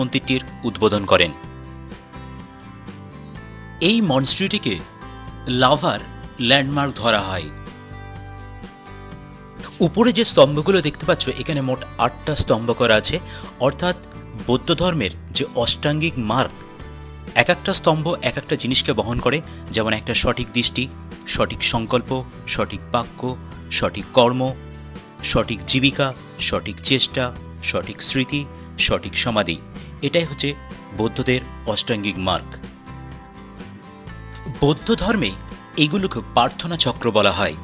মন্দিরটির উদ্বোধন করেন। এই মনস্ট্রিটিকে লাভার ল্যান্ডমার্ক ধরা হয়। উপরে যে স্তম্ভগুলো দেখতে পাচ্ছ, এখানে মোট 8টা স্তম্ভ করা আছে, অর্থাৎ বৌদ্ধ ধর্মের যে অষ্টাঙ্গিক মার্গ, এক একটা স্তম্ভ এক একটা জিনিসকে বহন করে, যেমন একটা সঠিক দৃষ্টি, সঠিক সংকল্প, সঠিক বাক্য, সঠিক কর্ম, সঠিক জীবিকা, সঠিক চেষ্টা, সঠিক স্মৃতি, সঠিক সমাধি। এটাই হচ্ছে বৌদ্ধদের অষ্টাঙ্গিক মার্গ। বৌদ্ধ ধর্মে এইগুলোকে প্রার্থনা চক্র বলা হয়।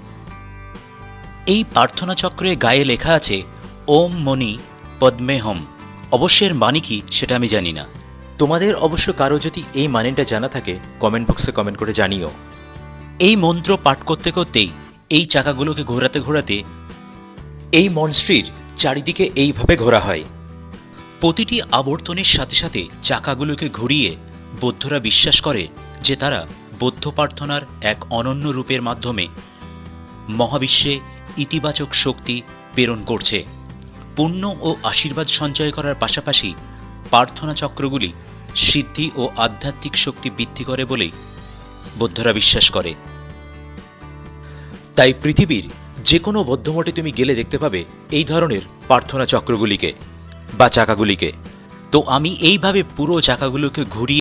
এই প্রার্থনা চক্রের গায়ে লেখা আছে ওম মনি পদ্মে হম। অবশ্যের মানে কি সেটা আমি জানি না, তোমাদের অবশ্য কারো যদি এই মানেটা জানা থাকে কমেন্ট বক্সে কমেন্ট করে জানিও। এই মন্ত্র পাঠ করতে করতেই এই চাকাগুলোকে ঘোরাতে ঘোরাতে এই মনস্ট্রির চারিদিকে এইভাবে ঘোরা হয়। প্রতিটি আবর্তনের সাথে সাথে চাকাগুলোকে ঘুরিয়ে বৌদ্ধরা বিশ্বাস করে যে তারা বৌদ্ধ প্রার্থনার এক অনন্য রূপের মাধ্যমে মহাবিশ্বে ইতিবাচক শক্তি প্রেরণ করছে। পুণ্য ও আশীর্বাদ সঞ্চয় করার পাশাপাশি প্রার্থনা চক্রগুলি সিদ্ধি ও আধ্যাত্মিক শক্তি বৃদ্ধি করে বলেই বৌদ্ধরা বিশ্বাস করে। তাই পৃথিবীর যে কোনো বৌদ্ধমঠে তুমি গেলে দেখতে পাবে এই ধরনের প্রার্থনা চক্রগুলিকে বা চাকাগুলিকে। তো আমি এইভাবে পুরো চাকাগুলোকে ঘুরিয়ে